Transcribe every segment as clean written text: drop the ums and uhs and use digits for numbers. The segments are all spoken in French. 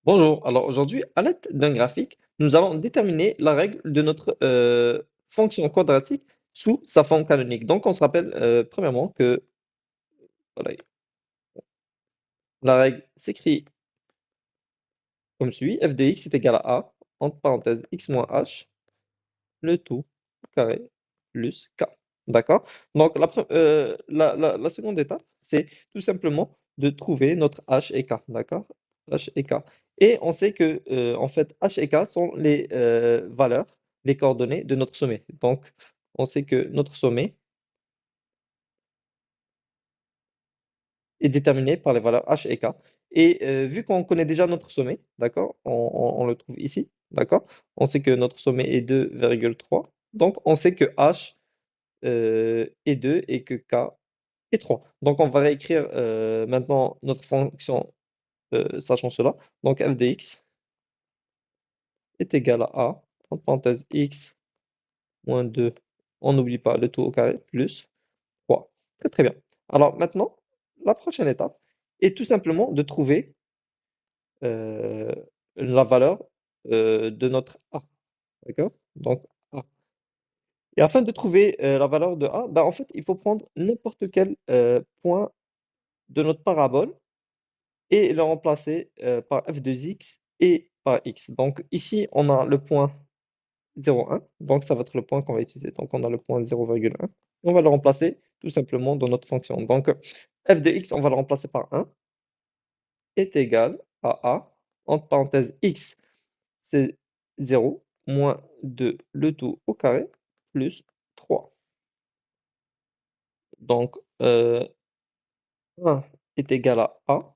Bonjour, alors aujourd'hui, à l'aide d'un graphique, nous allons déterminer la règle de notre fonction quadratique sous sa forme canonique. Donc, on se rappelle premièrement que voilà, la règle s'écrit comme suit, f de x est égal à a, entre parenthèses x moins h, le tout carré plus k. D'accord? Donc, la seconde étape, c'est tout simplement de trouver notre h et k. D'accord? H et k. Et on sait que, en fait, h et k sont les valeurs, les coordonnées de notre sommet. Donc, on sait que notre sommet est déterminé par les valeurs h et k. Et vu qu'on connaît déjà notre sommet, d'accord? On le trouve ici, d'accord? On sait que notre sommet est 2,3. Donc, on sait que h et 2 et que k est 3. Donc on va réécrire maintenant notre fonction sachant cela. Donc f de x est égal à a, entre parenthèses x moins 2, on n'oublie pas le tout au carré, plus 3. Très très bien. Alors maintenant, la prochaine étape est tout simplement de trouver euh, la valeur de notre a. D'accord? Donc a. Et afin de trouver la valeur de a, ben, en fait, il faut prendre n'importe quel point de notre parabole et le remplacer par f de x et par x. Donc ici, on a le point 0,1, donc ça va être le point qu'on va utiliser. Donc on a le point 0,1, on va le remplacer tout simplement dans notre fonction. Donc f de x, on va le remplacer par 1, est égal à a, entre parenthèses x, c'est 0, moins 2, le tout au carré, plus 3. Donc 1 est égal à a,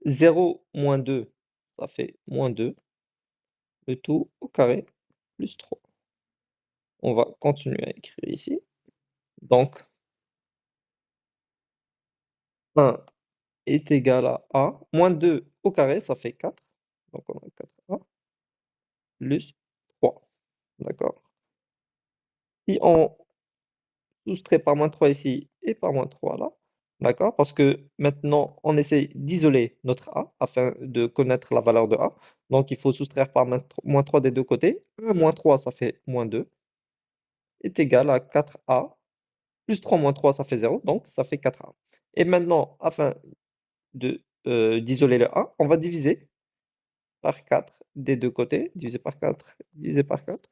0 moins 2, ça fait moins 2, le tout au carré, plus 3. On va continuer à écrire ici. Donc, 1 est égal à a. Moins 2 au carré, ça fait 4. Donc, on a 4a plus 3. D'accord? Si on soustrait par moins 3 ici et par moins 3 là, d'accord? Parce que maintenant, on essaie d'isoler notre a afin de connaître la valeur de a. Donc, il faut soustraire par moins 3 des deux côtés. 1 moins 3, ça fait moins 2, est égal à 4a. Plus 3 moins 3, ça fait 0. Donc, ça fait 4a. Et maintenant, afin d'isoler le a, on va diviser par 4 des deux côtés, divisé par 4, divisé par 4.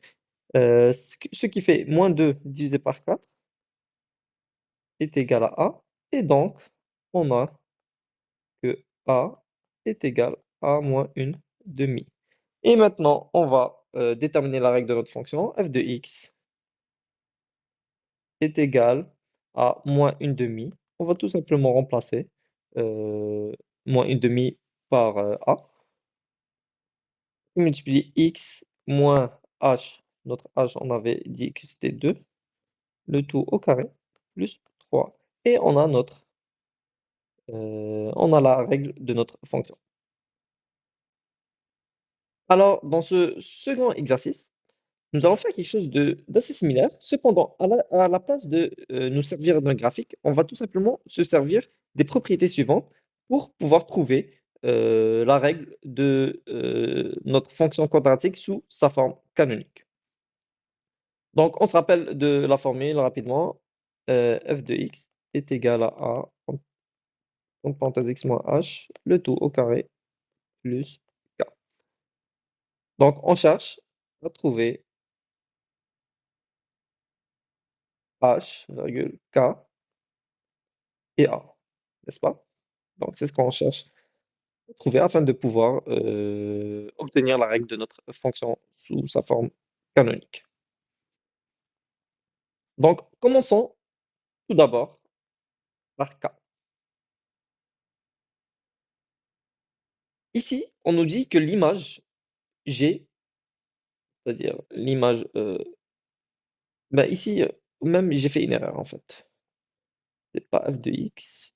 Ce qui fait moins 2 divisé par 4 est égal à a. Et donc, on a que a est égal à moins une demi. Et maintenant, on va déterminer la règle de notre fonction. F de x est égal à moins une demi. On va tout simplement remplacer euh, moins une demi par a. On multiplie x moins h. Notre h, on avait dit que c'était 2. Le tout au carré, plus 3. Et on a la règle de notre fonction. Alors, dans ce second exercice, nous allons faire quelque chose d'assez similaire. Cependant, à la place de nous servir d'un graphique, on va tout simplement se servir des propriétés suivantes pour pouvoir trouver la règle de notre fonction quadratique sous sa forme canonique. Donc, on se rappelle de la formule rapidement. F de x est égal à a, entre parenthèses x moins h, le tout au carré, plus k. Donc, on cherche à trouver h, virgule, k et a, n'est-ce pas? Donc, c'est ce qu'on cherche à trouver afin de pouvoir obtenir la règle de notre fonction sous sa forme canonique. Donc, commençons tout d'abord par k. Ici, on nous dit que l'image G, c'est-à-dire l'image bah ici, même j'ai fait une erreur en fait. C'est pas f de x,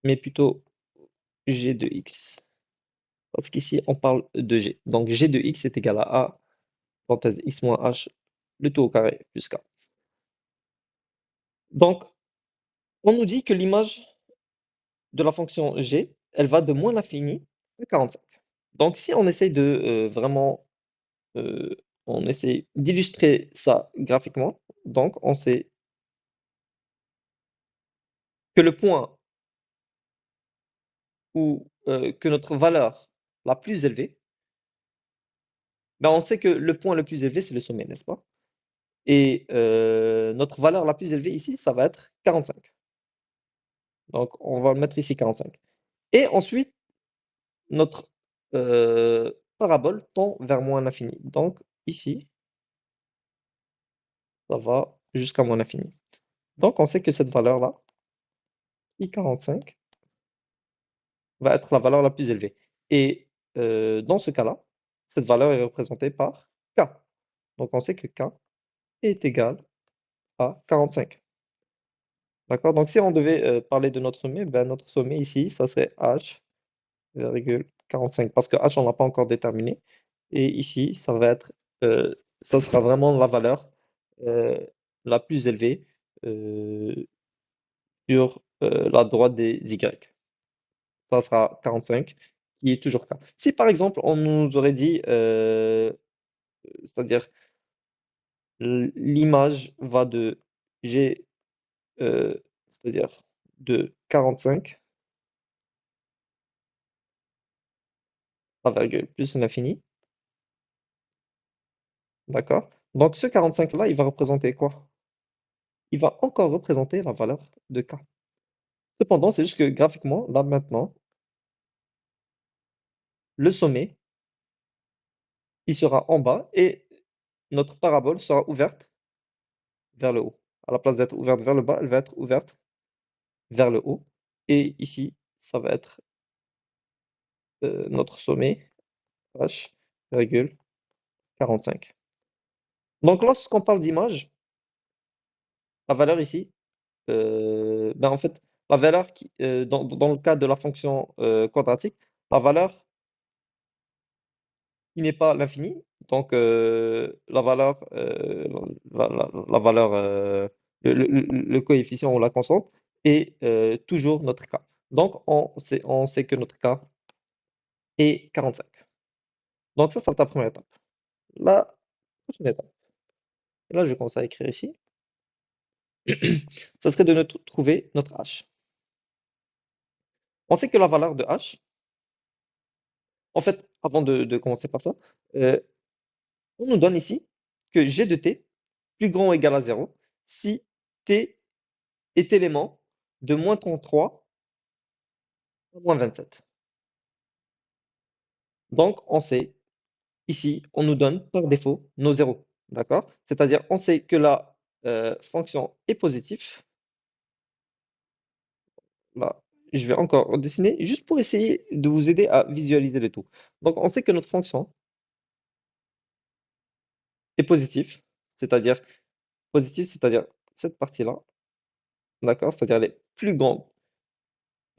mais plutôt g de x. Parce qu'ici, on parle de g. Donc g de x est égal à a, parenthèse x moins h, le tout au carré, plus k. Donc, on nous dit que l'image de la fonction g, elle va de moins l'infini à 45. Donc si on essaie de vraiment, euh, on essaie d'illustrer ça graphiquement, donc on sait que le point où que notre valeur la plus élevée, ben on sait que le point le plus élevé c'est le sommet, n'est-ce pas? Et notre valeur la plus élevée ici, ça va être 45. Donc on va le mettre ici 45. Et ensuite notre parabole tend vers moins l'infini. Donc ici, ça va jusqu'à moins l'infini. Donc on sait que cette valeur-là, I45, va être la valeur la plus élevée. Et dans ce cas-là, cette valeur est représentée par K. Donc on sait que K est égal à 45. D'accord? Donc si on devait parler de notre sommet, ben, notre sommet ici, ça serait H, 0,45 parce que h on l'a pas encore déterminé et ici ça va être ça sera vraiment la valeur euh, la plus élevée euh, sur la droite des y. Ça sera 45 qui est toujours K. Si par exemple on nous aurait dit c'est-à-dire l'image va de G euh, c'est-à-dire de 45 à virgule plus l'infini, d'accord? Donc ce 45 là il va représenter quoi? Il va encore représenter la valeur de K. Cependant, c'est juste que graphiquement, là maintenant, le sommet, il sera en bas et notre parabole sera ouverte vers le haut. À la place d'être ouverte vers le bas, elle va être ouverte vers le haut. Et ici, ça va être notre sommet, H, virgule 45. Donc lorsqu'on parle d'image, la valeur ici, ben en fait, la valeur qui, dans le cas de la fonction quadratique, la valeur qui n'est pas l'infini. Donc, la valeur, la valeur, le coefficient ou la constante est toujours notre cas. Donc, on sait que notre cas est 45. Donc, ça c'est la première étape. La prochaine étape, et là, je commence à écrire ici, ça serait de trouver notre h. On sait que la valeur de h, en fait, avant de commencer par ça, euh, on nous donne ici que g de t plus grand ou égal à 0 si t est élément de moins 33 à moins 27. Donc, on sait, ici, on nous donne par défaut nos zéros. D'accord? C'est-à-dire, on sait que la fonction est positive. Là, je vais encore dessiner juste pour essayer de vous aider à visualiser le tout. Donc, on sait que notre fonction est positive, c'est-à-dire cette partie-là, d'accord? C'est-à-dire elle est plus grande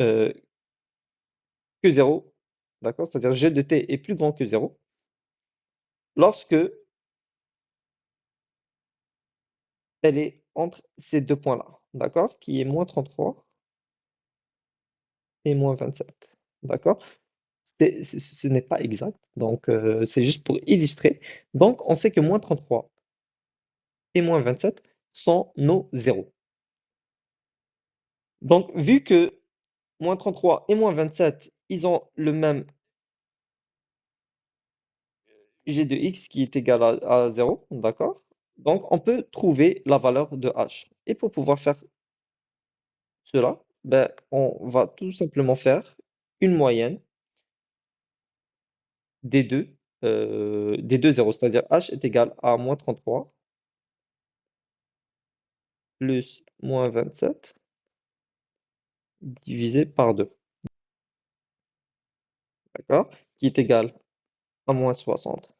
euh, que 0, d'accord? C'est-à-dire g de t est plus grand que 0 lorsque elle est entre ces deux points-là, d'accord? Qui est moins 33 et moins 27, d'accord? Ce n'est pas exact, donc c'est juste pour illustrer. Donc, on sait que moins 33 et moins 27 sont nos zéros. Donc, vu que moins 33 et moins 27, ils ont le même g de x qui est égal à 0, d'accord? Donc, on peut trouver la valeur de h. Et pour pouvoir faire cela, ben, on va tout simplement faire une moyenne des deux zéros, c'est-à-dire h est égal à moins 33 plus moins 27 divisé par 2, d'accord? Qui est égal à moins 60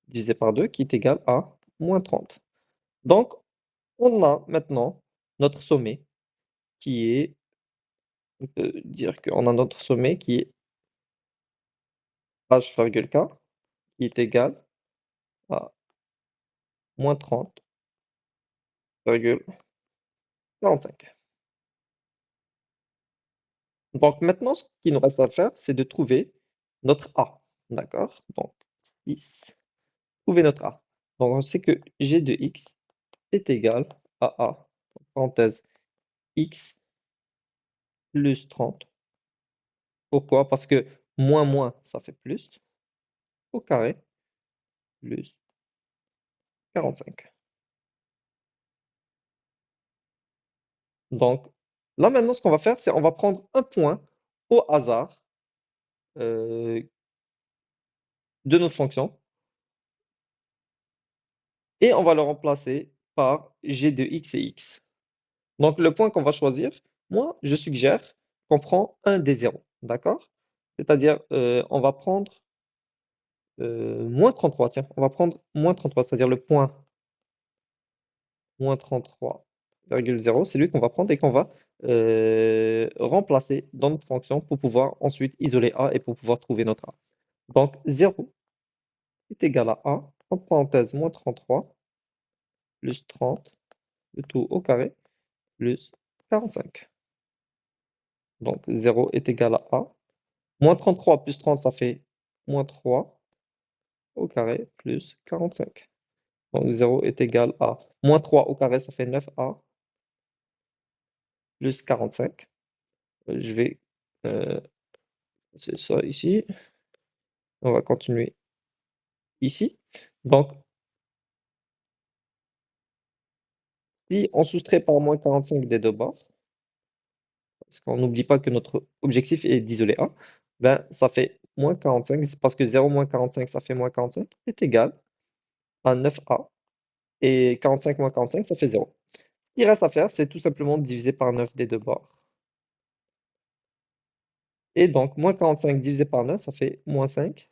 divisé par 2, qui est égal à moins 30. Donc, on a maintenant notre sommet qui est, on peut dire qu'on a notre sommet qui est h virgule k, qui est égal à moins 30,45. Donc maintenant, ce qu'il nous reste à faire, c'est de trouver notre A. D'accord? Donc, 6, trouver notre A. Donc on sait que g de x est égal à A, entre parenthèse, x plus 30. Pourquoi? Parce que moins moins, ça fait plus, au carré, plus 45. Donc là maintenant, ce qu'on va faire, c'est on va prendre un point au hasard euh, de notre fonction et on va le remplacer par g de x et x. Donc le point qu'on va choisir, moi, je suggère qu'on prend un des zéros, d'accord? C'est-à-dire, on va prendre moins 33, tiens, on va prendre moins 33, c'est-à-dire le point moins 33,0, c'est lui qu'on va prendre et qu'on va remplacer dans notre fonction pour pouvoir ensuite isoler A et pour pouvoir trouver notre A. Donc 0 est égal à A, entre parenthèses, moins 33 plus 30, le tout au carré, plus 45. Donc 0 est égal à A. Moins 33 plus 30, ça fait moins 3 au carré plus 45. Donc 0 est égal à moins 3 au carré, ça fait 9A plus 45. Je vais, euh, c'est ça ici. On va continuer ici. Donc, si on soustrait par moins 45 des deux bords, parce qu'on n'oublie pas que notre objectif est d'isoler A, ben, ça fait moins 45, c'est parce que 0 moins 45, ça fait moins 45, est égal à 9A. Et 45 moins 45, ça fait 0. Ce qu'il reste à faire, c'est tout simplement diviser par 9 des deux bords. Et donc, moins 45 divisé par 9, ça fait moins 5.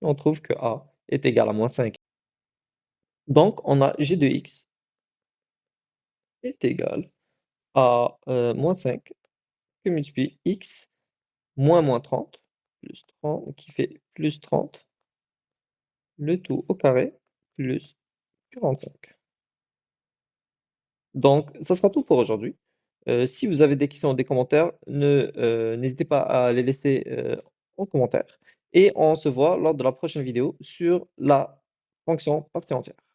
Et on trouve que A est égal à moins 5. Donc, on a g de x est égal à moins 5 que multiplie x moins 30, plus 30, qui fait plus 30, le tout au carré, plus 45. Donc, ça sera tout pour aujourd'hui. Si vous avez des questions ou des commentaires, n'hésitez pas à les laisser en commentaire. Et on se voit lors de la prochaine vidéo sur la fonction partie entière.